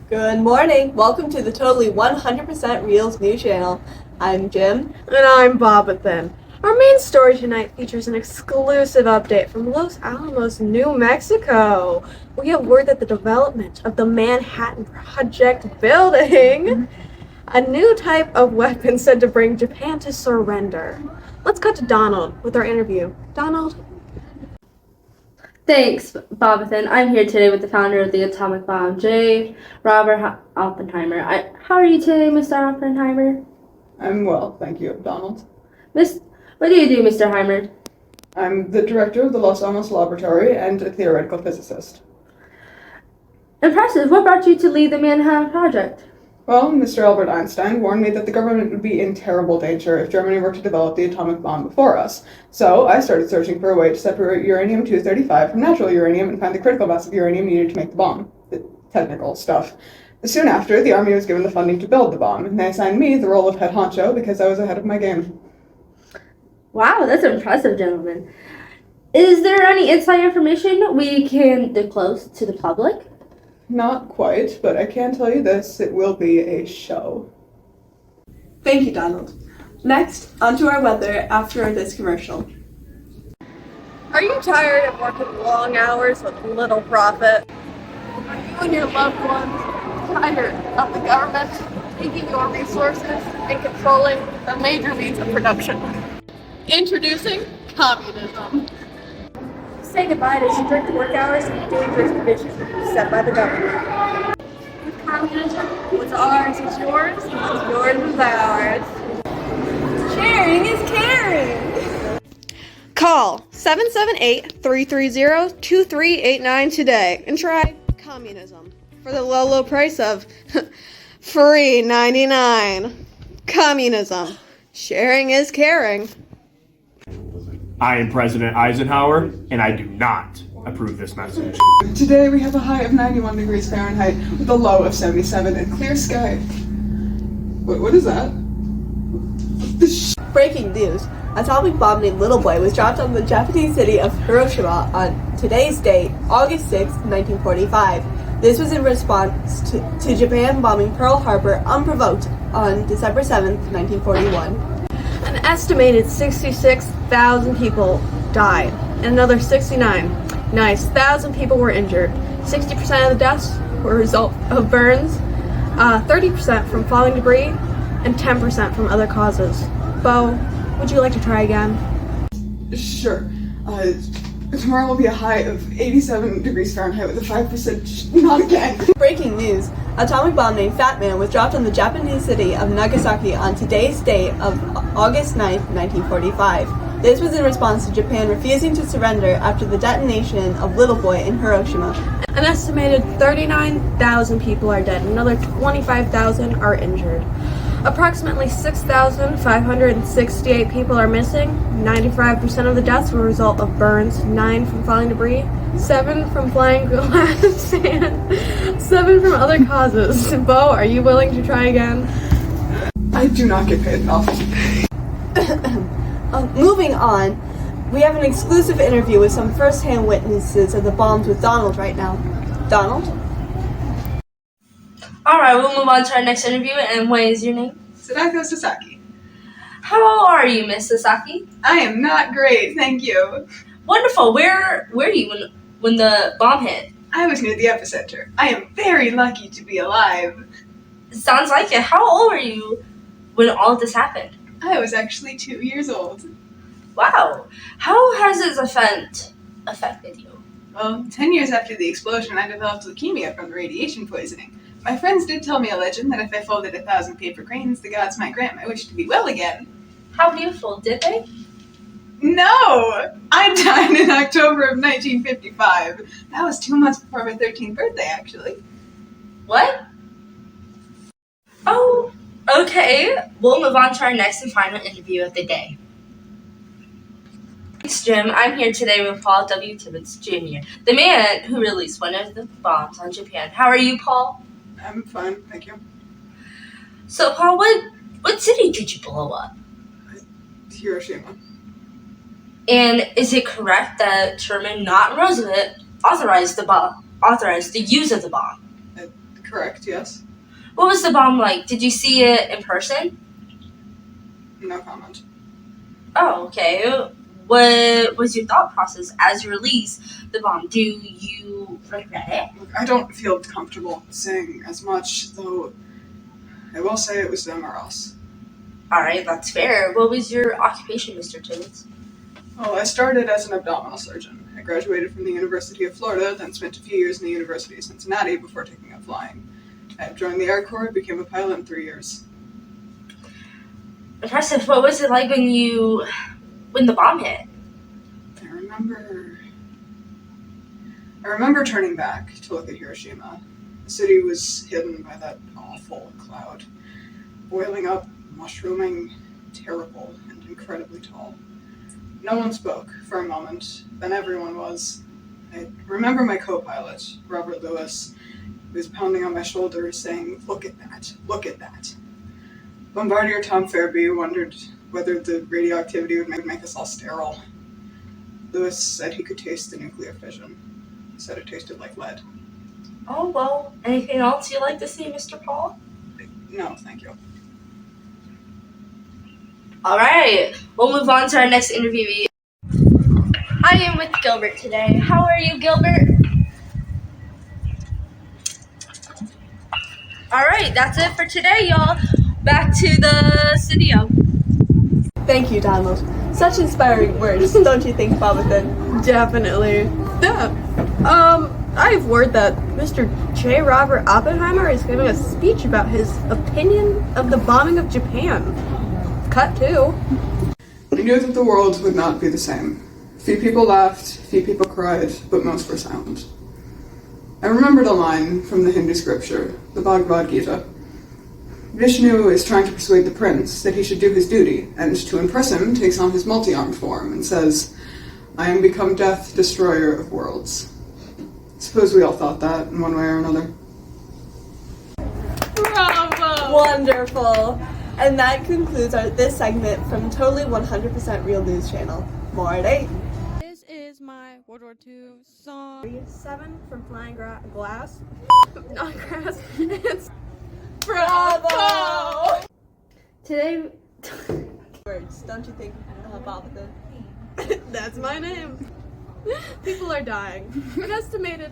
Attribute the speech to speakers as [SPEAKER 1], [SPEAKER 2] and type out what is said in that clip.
[SPEAKER 1] Good morning. Welcome to the Totally 100% Reels news channel. I'm Jim.
[SPEAKER 2] And I'm Bobathan. Our main story tonight features an exclusive update from Los Alamos, New Mexico. We have word that the development of the Manhattan Project building, a new type of weapon said to bring Japan to surrender. Let's cut to Donald with our interview. Donald?
[SPEAKER 3] Thanks, Bobathan. I'm here today with the founder of the atomic bomb, J. Robert Oppenheimer. How are you today, Mr. Oppenheimer?
[SPEAKER 4] I'm well, thank you, Donald.
[SPEAKER 3] What do you do, Mr. Heimer?
[SPEAKER 4] I'm the director of the Los Alamos Laboratory and a theoretical physicist.
[SPEAKER 3] Impressive. What brought you to lead the Manhattan Project?
[SPEAKER 4] Well, Mr. Albert Einstein warned me that the government would be in terrible danger if Germany were to develop the atomic bomb before us. So I started searching for a way to separate uranium-235 from natural uranium and find the critical mass of uranium needed to make the bomb. The technical stuff. Soon after, the Army was given the funding to build the bomb, and they assigned me the role of head honcho because I was ahead of my game.
[SPEAKER 3] Wow, that's impressive, gentlemen. Is there any inside information we can disclose to the public?
[SPEAKER 4] Not quite, but I can tell you this, it will be a show.
[SPEAKER 1] Thank you, Donald. Next, onto our weather after this commercial.
[SPEAKER 2] Are you tired of working long hours with little profit? Are you and your loved ones tired of the government taking your resources and controlling the major means of production? Introducing communism. Say goodbye to strict work hours and dangerous provisions set by the government. With communism, what's ours is yours, and what's yours is ours.
[SPEAKER 1] Sharing is caring.
[SPEAKER 2] Call 778-330-2389 today and try communism for the low price of free 99. Communism. Sharing is caring.
[SPEAKER 5] I am President Eisenhower, and I do not approve this message.
[SPEAKER 4] Today we have a high of 91 degrees Fahrenheit with a low of 77 and clear sky. What is that?
[SPEAKER 1] Breaking news. Atomic bomb named Little Boy was dropped on the Japanese city of Hiroshima on today's date, August 6, 1945. This was in response to Japan bombing Pearl Harbor unprovoked on December 7, 1941.
[SPEAKER 2] An estimated 66,000 people died, and another 69,000 people were injured. 60% of the deaths were a result of burns, 30% from falling debris, and 10% from other causes. Bo, would you like to try again?
[SPEAKER 4] Sure. Tomorrow will be a high of 87 degrees Fahrenheit with a 5%. Not again.
[SPEAKER 1] Breaking news. Atomic bomb named Fat Man was dropped on the Japanese city of Nagasaki on today's date of August 9, 1945. This was in response to Japan refusing to surrender after the detonation of Little Boy in Hiroshima.
[SPEAKER 2] An estimated 39,000 people are dead, and another 25,000 are injured. Approximately 6,568 people are missing. 95% of the deaths were a result of burns, 9 from falling debris, 7 from flying glass, and 7 from other causes. Bo, are you willing to try again?
[SPEAKER 4] I do not get paid enough.
[SPEAKER 1] Moving on, we have an exclusive interview with some first-hand witnesses of the bombs with Donald right now. Donald?
[SPEAKER 3] Alright, we'll move on to our next interview, and what is your name?
[SPEAKER 4] Sadako Sasaki.
[SPEAKER 3] How are you, Miss Sasaki?
[SPEAKER 4] I am not great, thank you.
[SPEAKER 3] Wonderful. Where were you when the bomb hit?
[SPEAKER 4] I was near the epicenter. I am very lucky to be alive.
[SPEAKER 3] Sounds like it. How old were you when all of this happened?
[SPEAKER 4] I was actually 2 years old.
[SPEAKER 3] Wow. How has this event affected you?
[SPEAKER 4] Well, 10 years after the explosion, I developed leukemia from the radiation poisoning. My friends did tell me a legend that if I folded 1,000 paper cranes, the gods might grant my wish to be well again.
[SPEAKER 3] How beautiful, did they?
[SPEAKER 4] No! I died in October of 1955. That was 2 months before my 13th birthday, actually.
[SPEAKER 3] What? Oh, okay. We'll move on to our next and final interview of the day. Thanks, Jim. I'm here today with Paul W. Tibbets Jr., the man who released one of the bombs on Japan. How are you, Paul?
[SPEAKER 4] I'm fine, thank you.
[SPEAKER 3] So, Paul, what city did you blow up?
[SPEAKER 4] Hiroshima.
[SPEAKER 3] And is it correct that Truman, not Roosevelt, authorized the use of the bomb?
[SPEAKER 4] Correct, yes.
[SPEAKER 3] What was the bomb like? Did you see it in person?
[SPEAKER 4] No comment.
[SPEAKER 3] Oh, okay. What was your thought process as you released the bomb? Do you regret it?
[SPEAKER 4] Look, I don't feel comfortable saying as much, though I will say it was them or us.
[SPEAKER 3] Alright, that's fair. What was your occupation, Mr. Timmons?
[SPEAKER 4] Well, I started as an abdominal surgeon. I graduated from the University of Florida, then spent a few years in the University of Cincinnati before taking up flying. I joined the Air Corps, became a pilot in 3 years.
[SPEAKER 3] Impressive. What was it like when the bomb hit?
[SPEAKER 4] I remember turning back to look at Hiroshima. The city was hidden by that awful cloud, boiling up, mushrooming, terrible, and incredibly tall. No one spoke for a moment, then everyone was. I remember my co-pilot, Robert Lewis, who was pounding on my shoulder saying, "Look at that, look at that." Bombardier Tom Fairby wondered whether the radioactivity would make us all sterile. Lewis said he could taste the nuclear fission. He said it tasted like lead.
[SPEAKER 3] Oh, well, anything else you'd like to see, Mr. Paul?
[SPEAKER 4] No, thank you.
[SPEAKER 3] Alright, we'll move on to our next interviewee. I am with Gilbert today. How are you, Gilbert? Alright, that's it for today, y'all. Back to the studio.
[SPEAKER 1] Thank you, Donald. Such inspiring words, don't you think, Bobathan?
[SPEAKER 2] Definitely. Yeah. I have word that Mr. J. Robert Oppenheimer is giving a speech about his opinion of the bombing of Japan. Cut 2.
[SPEAKER 4] I knew that the world would not be the same. Few people laughed, few people cried, but most were silent. I remembered a line from the Hindu scripture, the Bhagavad Gita. Vishnu is trying to persuade the prince that he should do his duty, and to impress him takes on his multi-armed form and says, "I am become death, destroyer of worlds." Suppose we all thought that in one way or another.
[SPEAKER 2] Bravo!
[SPEAKER 1] Wonderful! And that concludes this segment from Totally 100% Real News Channel. More at 8.
[SPEAKER 2] This is my World War II song. 7 from Flying Glass. Not grass. It's
[SPEAKER 1] Bravo!
[SPEAKER 3] Today,
[SPEAKER 1] Words, don't you think, Bobathan?
[SPEAKER 2] That's my name. People are dying. An estimated